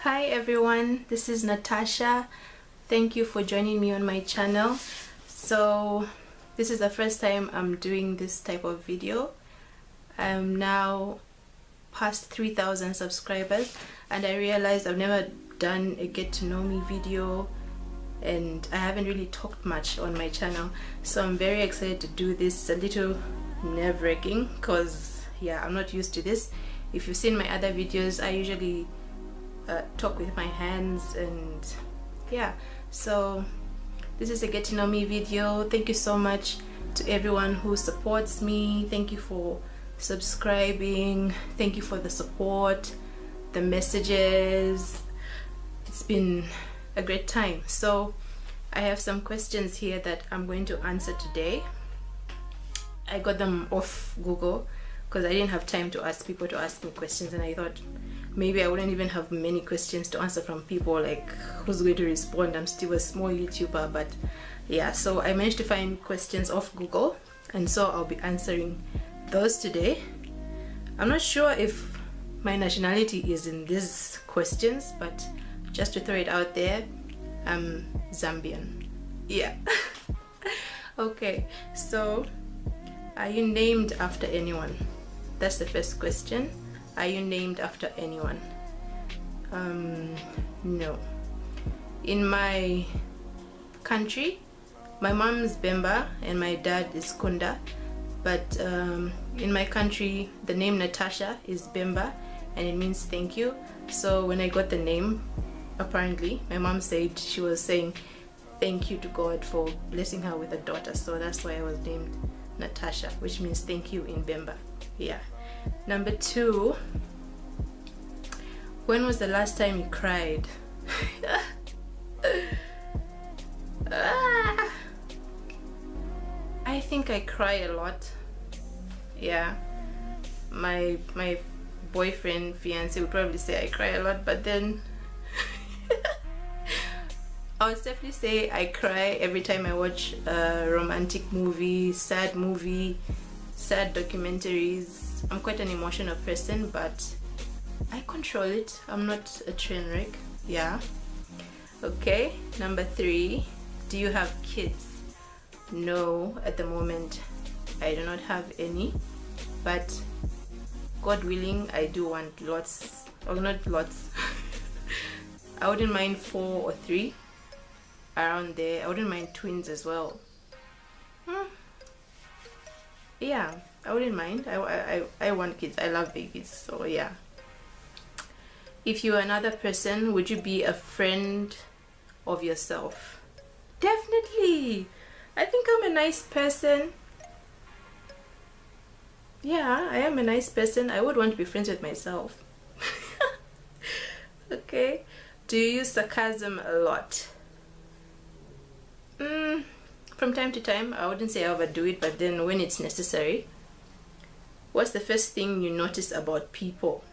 Hi everyone, this is Natasha. Thank you for joining me on my channel. So this is the first time I'm doing this type of video. I'm now past 3,000 subscribers and I realized I've never done a get to know me video and I haven't really talked much on my channel, so I'm very excited to do this. A little nerve-wracking because yeah, I'm not used to this. If you've seen my other videos, I usually talk with my hands, and yeah, so this is a get to know me video. Thank you so much to everyone who supports me. Thank you for subscribing. Thank you for the support, the messages. It's been a great time. So I have some questions here that I'm going to answer today. I got them off Google because I didn't have time to ask people to ask me questions, and I thought maybe I wouldn't even have many questions to answer from people, like who's going to respond. I'm still a small YouTuber, but yeah, so I managed to find questions off Google, and so I'll be answering those today. I'm not sure if my nationality is in these questions, but just to throw it out there, I'm Zambian. Yeah. Okay, so are you named after anyone? That's the first question. Are you named after anyone? No. In my country, my mom's Bemba and my dad is Kunda, but in my country the name Natasha is Bemba and it means thank you. So when I got the name, apparently my mom said she was saying thank you to God for blessing her with a daughter, so that's why I was named Natasha, which means thank you in Bemba. Yeah. Number 2, when was the last time you cried? I think I cry a lot. Yeah, my boyfriend, fiance would probably say I cry a lot, but then I would definitely say I cry every time I watch a romantic movie, sad documentaries. I'm quite an emotional person, but I control it. I'm not a train wreck. Yeah. Okay, number 3, do you have kids? No, at the moment I do not have any, but God willing I do want lots. Or not lots. I wouldn't mind 4 or 3 around there. I wouldn't mind twins as well. Yeah, I wouldn't mind. I want kids. I love babies, so yeah. If you were another person, would you be a friend of yourself? Definitely. I think I'm a nice person. Yeah, I am a nice person. I would want to be friends with myself. Okay. Do you use sarcasm a lot? From time to time. I wouldn't say I overdo it, but then when it's necessary. What's the first thing you notice about people?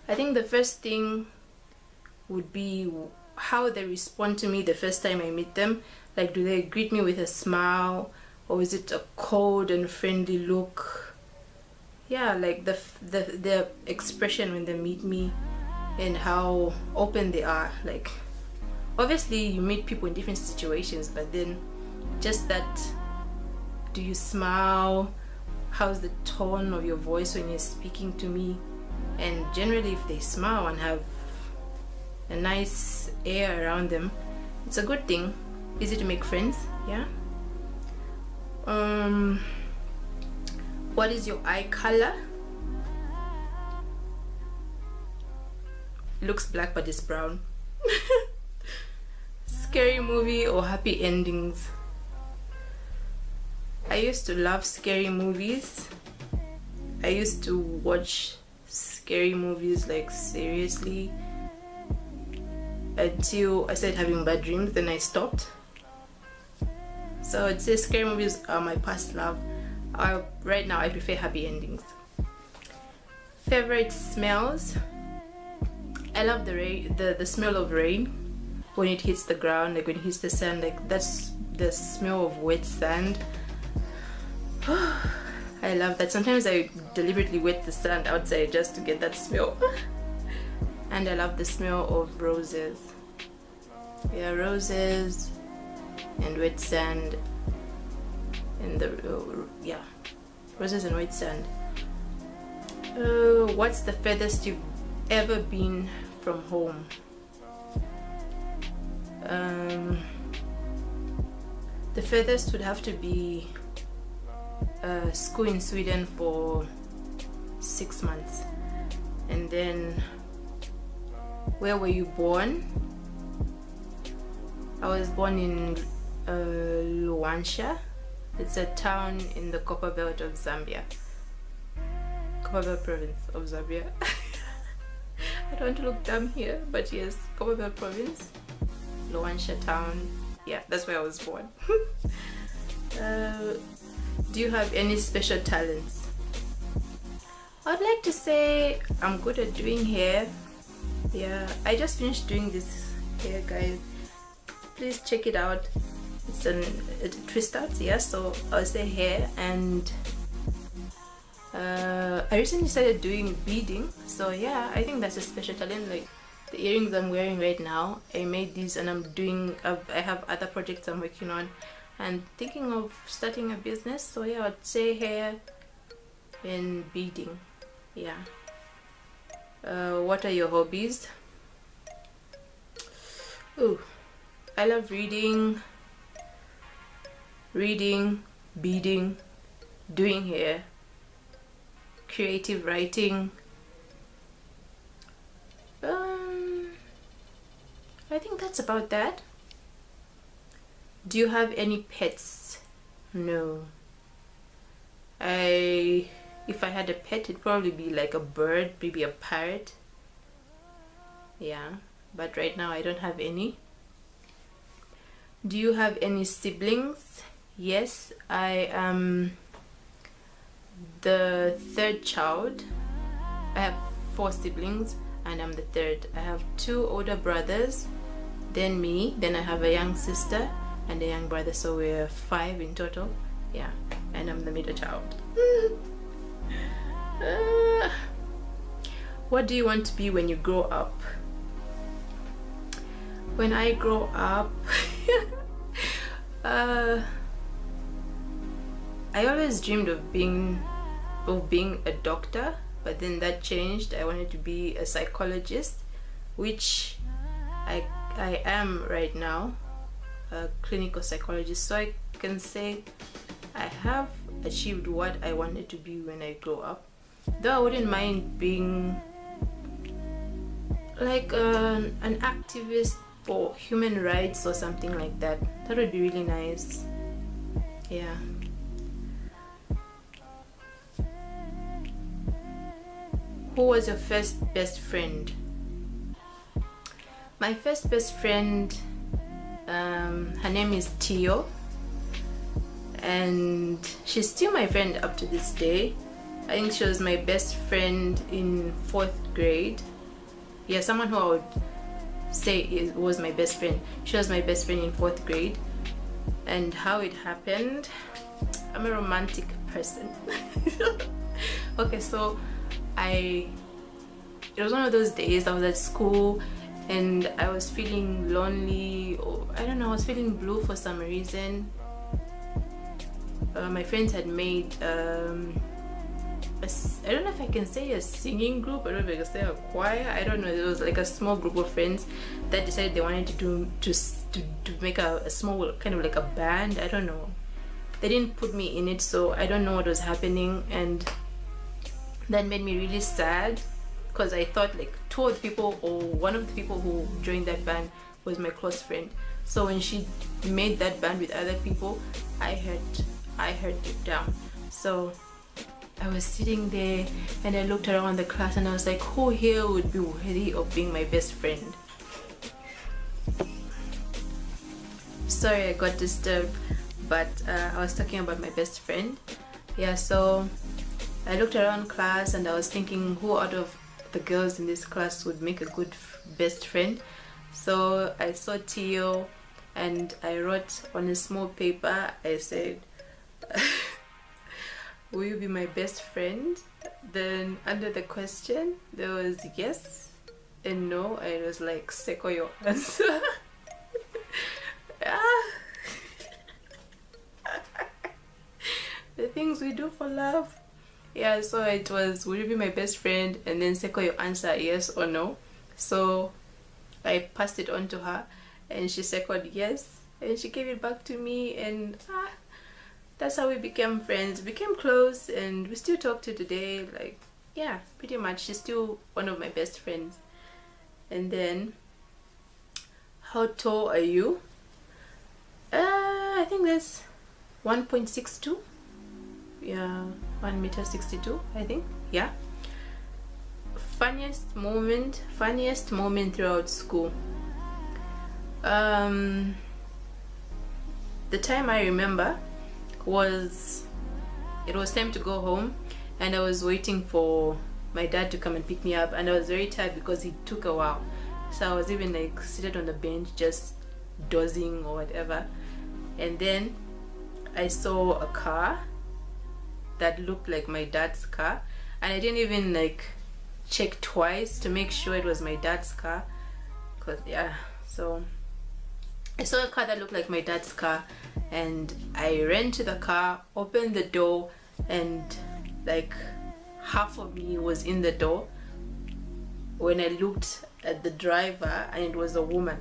I think the first thing would be how they respond to me the first time I meet them. Like, do they greet me with a smile, or is it a cold and friendly look? Yeah, like the expression when they meet me and how open they are. Like, obviously you meet people in different situations, but then just that, do you smile? How's the tone of your voice when you're speaking to me? And generally if they smile and have a nice air around them, it's a good thing. Easy to make friends. Yeah. What is your eye color? It looks black but it's brown. Scary movie or happy endings? I used to love scary movies. I used to watch scary movies like seriously until I started having bad dreams, then I stopped. So I'd say scary movies are my past love. Right now I prefer happy endings. Favorite smells? I love the smell of rain when it hits the ground, like when it hits the sand. Like, that's the smell of wet sand. I love that. Sometimes I deliberately wet the sand outside just to get that smell. and I love the smell of roses. Yeah, roses and wet sand and the yeah, roses and wet sand. What's the furthest you've ever been from home? The furthest would have to be school in Sweden for 6 months. And then, where were you born? I was born in Luanshya. It's a town in the copper belt of Zambia. Copper belt province of Zambia. I don't want to look dumb here, but yes, copper belt province, Luanshya town. Yeah, that's where I was born. Do you have any special talents? I'd like to say I'm good at doing hair. Yeah, I just finished doing this hair, guys. Please check it out. It's a twist out, yeah, so I'll say hair. And I recently started doing beading, so yeah, I think that's a special talent. Like the earrings I'm wearing right now, I made these, and I have other projects I'm working on and thinking of starting a business. So yeah, I'd say hair and beading. Yeah. What are your hobbies? Ooh, I love reading, beading, doing hair, creative writing. I think that's about that. Do you have any pets? No. If I had a pet, it'd probably be like a bird, maybe a parrot. Yeah, but right now I don't have any. Do you have any siblings? Yes, I am the third child. I have 4 siblings and I'm the third. I have 2 older brothers, then me, then I have a young sister and a young brother, so we're 5 in total. Yeah, and I'm the middle child. What do you want to be when you grow up? When I grow up, I always dreamed of being a doctor, but then that changed. I wanted to be a psychologist, which I am right now, a clinical psychologist. So I can say I have achieved what I wanted to be when I grow up. Though I wouldn't mind being like an activist for human rights or something like that. That would be really nice. Yeah. Who was your first best friend? My first best friend, her name is Tio, and she's still my friend up to this day. I think she was my best friend in 4th grade. Yeah, someone who I would say was my best friend. She was my best friend in 4th grade. And how it happened, I'm a romantic person. Okay, so it was one of those days I was at school and I was feeling lonely, or I don't know, I was feeling blue for some reason. My friends had made I don't know if I can say a singing group, I don't know if I can say a choir, I don't know. It was like a small group of friends that decided they wanted to make a small kind of like a band. I don't know, they didn't put me in it, so I don't know what was happening, and that made me really sad because I thought like 2 of the people, or one of the people who joined that band was my close friend. So when she made that band with other people, I heard deep down. So I was sitting there and I looked around the class and I was like, who here would be worthy of being my best friend? Sorry, I got disturbed, but I was talking about my best friend. Yeah, so I looked around class and I was thinking who out of the girls in this class would make a good best friend. So I saw Tio and I wrote on a small paper, I said, will you be my best friend? Then under the question there was yes, and no, and it was like seko your answer. Ah. The things we do for love. Yeah, so it was, would you be my best friend, and then seko your answer, yes or no. So I passed it on to her, and she seconded yes, and she gave it back to me, and that's how we became friends, became close, and we still talk to today. Like, yeah, pretty much she's still one of my best friends. And then, how tall are you? I think that's 1.62. Yeah, 1.62 m, I think. Yeah. Funniest moment throughout school. The time I remember was, it was time to go home, and I was waiting for my dad to come and pick me up, and I was very tired because he took a while. So I was even like seated on the bench just dozing or whatever, and then I saw a car that looked like my dad's car, and I didn't even like check twice to make sure it was my dad's car, because yeah, so I saw a car that looked like my dad's car, and I ran to the car, opened the door, and like half of me was in the door when I looked at the driver, and it was a woman.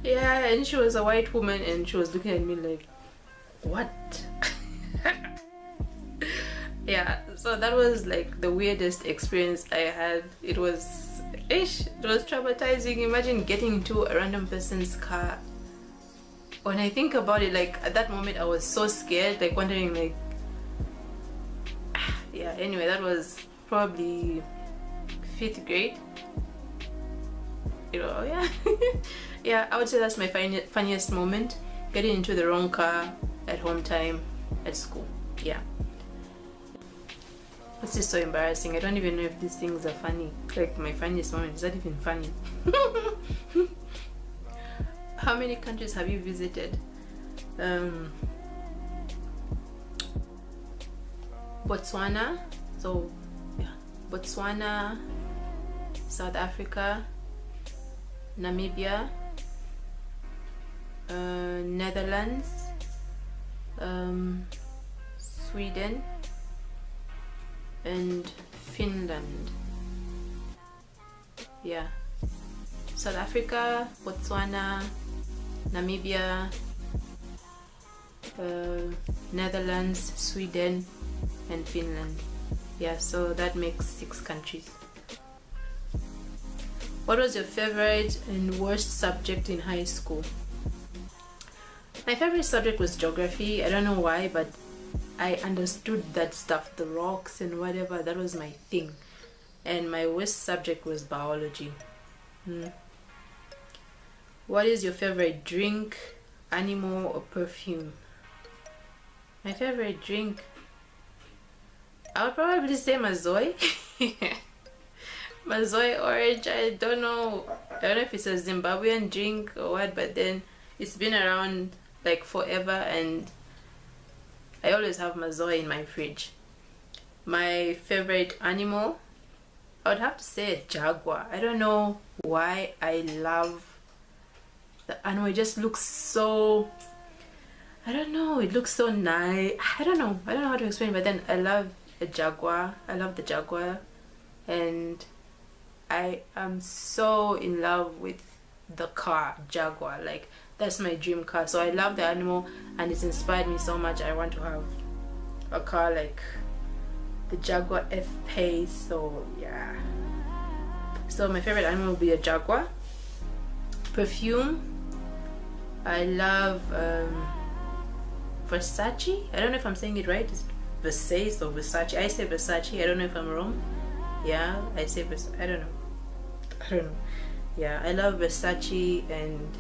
Yeah, and she was a white woman, and she was looking at me like, what? Yeah, so that was like the weirdest experience I had. It was traumatizing. Imagine getting into a random person's car. When I think about it, like at that moment I was so scared, like wondering like, yeah, anyway, that was probably 5th grade. You know, yeah. Yeah, I would say that's my funniest moment, getting into the wrong car at home time at school. Yeah. This is so embarrassing. I don't even know if these things are funny. Like my funniest moment, is that even funny? How many countries have you visited? Botswana. So yeah, Botswana, South Africa, Namibia, Netherlands, Sweden, and Finland. Yeah, South Africa, Botswana, Namibia, Netherlands, Sweden, and Finland. Yeah, so that makes 6 countries. What was your favorite and worst subject in high school? My favorite subject was geography. I don't know why, but I understood that stuff, the rocks and whatever, that was my thing. And my worst subject was biology. What is your favorite drink, animal, or perfume? My favorite drink, I would probably say Mazoi. Mazoi orange. I don't know if it's a Zimbabwean drink or what, but then it's been around like forever, and I always have Mazoi in my fridge. My favorite animal, I would have to say a jaguar. I don't know why I love the animal. It just looks so, I don't know, it looks so nice. I don't know how to explain, but then I love a jaguar. I love the jaguar, and I am so in love with the car Jaguar. Like, that's my dream car. So I love the animal, and it's inspired me so much. I want to have a car like the Jaguar F-Pace. So yeah, so my favorite animal will be a jaguar. Perfume, I love Versace. I don't know if I'm saying it right. It's Versace or Versace. I say Versace. I don't know if I'm wrong. Yeah, I say Versace. I don't know. Yeah, I love Versace, and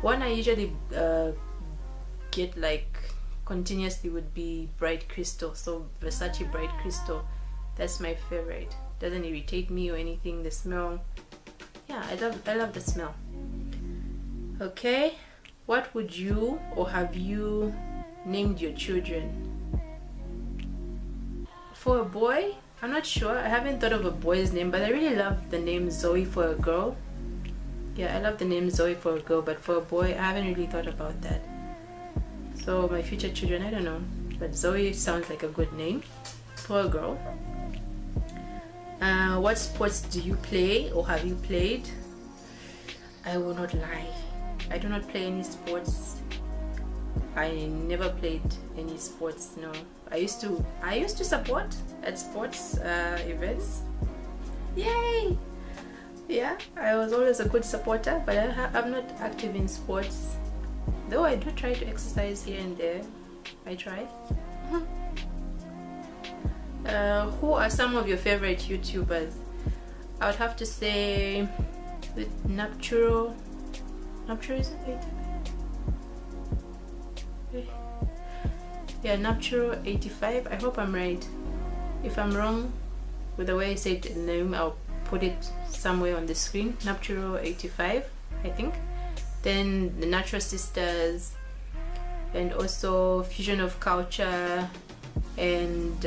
one I usually get like continuously would be Bright Crystal. So Versace Bright Crystal, that's my favorite. Doesn't irritate me or anything. The smell, yeah, I love the smell. Okay, what would you or have you named your children? For a boy, I'm not sure. I haven't thought of a boy's name, but I really love the name Zoe for a girl. Yeah, I love the name Zoe for a girl, but for a boy, I haven't really thought about that. So my future children, I don't know, but Zoe sounds like a good name for a girl. What sports do you play or have you played? I will not lie, I do not play any sports. I never played any sports. No, I used to support at sports events. Yay! Yeah, I was always a good supporter, but I'm not active in sports. Though I do try to exercise here and there. I try. Who are some of your favorite YouTubers? I would have to say with Napturo. Napturo is it? Yeah, Napturo 85. I hope I'm right. If I'm wrong with the way I said the name, I'll put it somewhere on the screen. Napturo 85, I think. Then the Natural Sisters, and also Fusion of Culture, and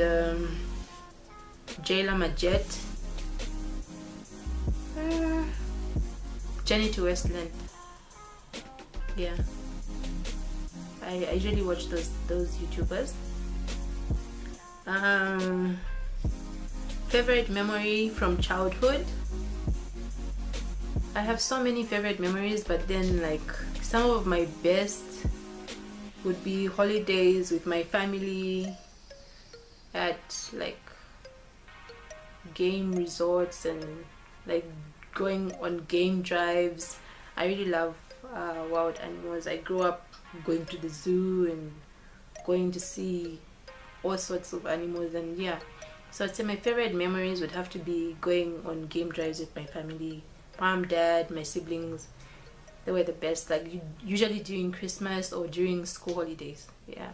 Jayla Majet, Journey to Westland. Yeah, I usually watch those YouTubers. Favorite memory from childhood? I have so many favorite memories, but then like some of my best would be holidays with my family at like game resorts and like going on game drives. I really love wild animals. I grew up going to the zoo and going to see all sorts of animals, and yeah, so I'd say my favorite memories would have to be going on game drives with my family. Mom, dad, my siblings, they were the best, like usually during Christmas or during school holidays. Yeah.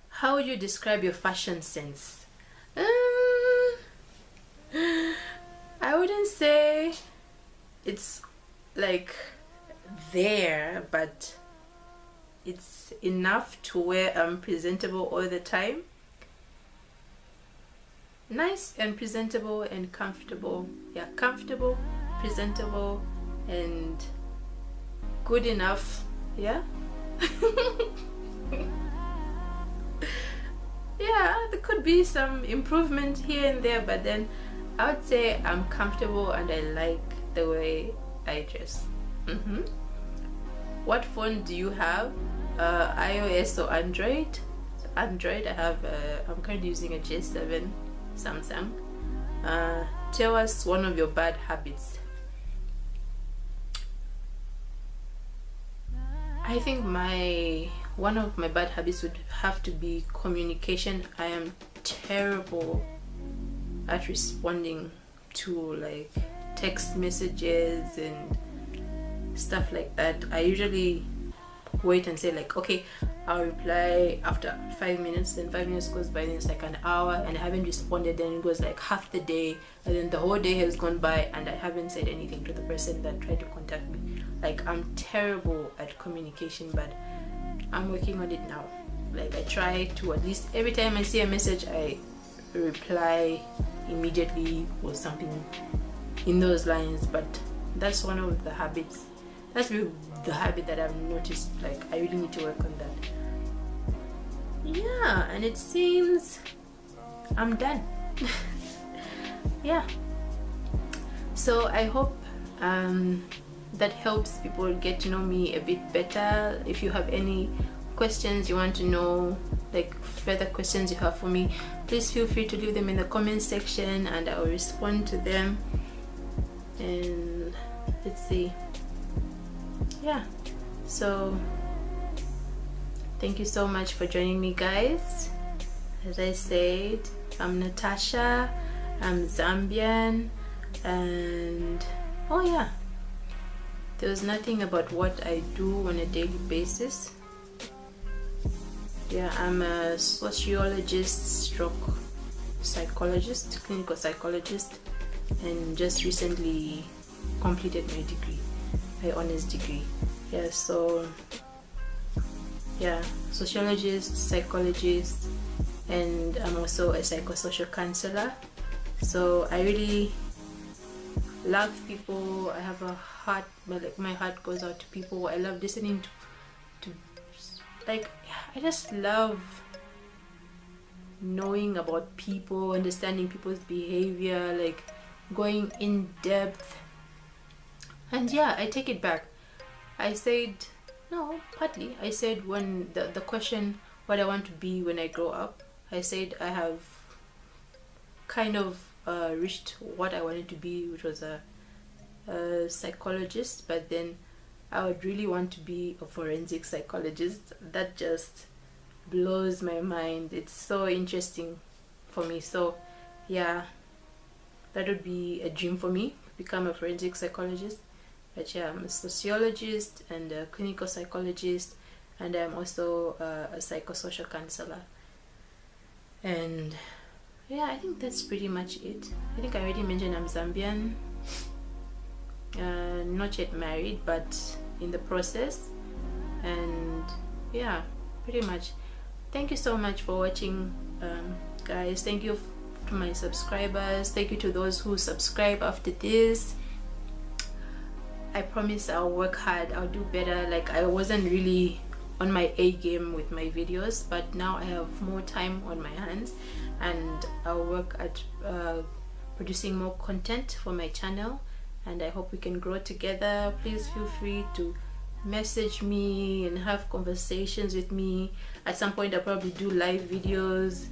How would you describe your fashion sense? I wouldn't say it's like there, but it's enough to where I'm presentable all the time. Nice and presentable and comfortable. Yeah, comfortable, presentable, and good enough. Yeah. Yeah, there could be some improvement here and there, but then I would say I'm comfortable and I like the way I dress. What phone do you have? iOS or Android? So Android, I have I'm currently using a J7 Samsung. Tell us one of your bad habits. I think one of my bad habits would have to be communication. I am terrible at responding to like text messages and stuff like that. I usually wait and say like, okay, I'll reply after 5 minutes, then 5 minutes goes by, then it's like an hour and I haven't responded, then it goes like half the day, and then the whole day has gone by and I haven't said anything to the person that tried to contact me. Like, I'm terrible at communication, but I'm working on it now. Like, I try to, at least every time I see a message, I reply immediately or something in those lines. But that's one of the habits. That's the habit that I've noticed. Like, I really need to work on that. Yeah, and it seems I'm done. Yeah. So I hope that helps people get to know me a bit better. If you have any questions you want to know, like further questions you have for me, please feel free to leave them in the comment section and I'll respond to them. And let's see. Yeah, so thank you so much for joining me, guys. As I said, I'm Natasha, I'm Zambian, and oh yeah, there was nothing about what I do on a daily basis. Yeah, I'm a sociologist stroke psychologist, clinical psychologist, and just recently completed my degree, my honors degree. Yeah, so yeah, sociologist, psychologist, and I'm also a psychosocial counselor. So I really love people. I have a heart, my heart goes out to people. I love listening to like, I just love knowing about people, understanding people's behavior, like going in depth. And yeah, I take it back. I said, no, partly I said, when the question what I want to be when I grow up, I said I have kind of reached what I wanted to be, which was a psychologist, but then I would really want to be a forensic psychologist. That just blows my mind. It's so interesting for me. So yeah, that would be a dream for me, become a forensic psychologist. But yeah, I'm a sociologist and a clinical psychologist, and I'm also a psychosocial counselor. And yeah, I think that's pretty much it. I think I already mentioned I'm Zambian, not yet married, but in the process. And yeah, pretty much. Thank you so much for watching, guys. Thank you to my subscribers. Thank you to those who subscribe after this. I promise I'll work hard. I'll do better. Like, I wasn't really on my A game with my videos, but now I have more time on my hands, and I'll work at producing more content for my channel, and I hope we can grow together. Please feel free to message me and have conversations with me. At some point I'll probably do live videos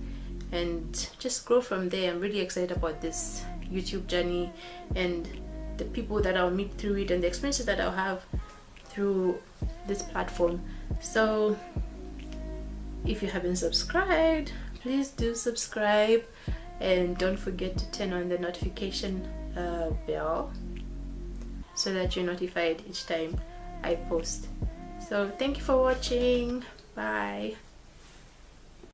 and just grow from there. I'm really excited about this YouTube journey and the people that I'll meet through it and the experiences that I'll have through this platform. So if you haven't subscribed, please do subscribe, and don't forget to turn on the notification bell so that you're notified each time I post. So thank you for watching. Bye.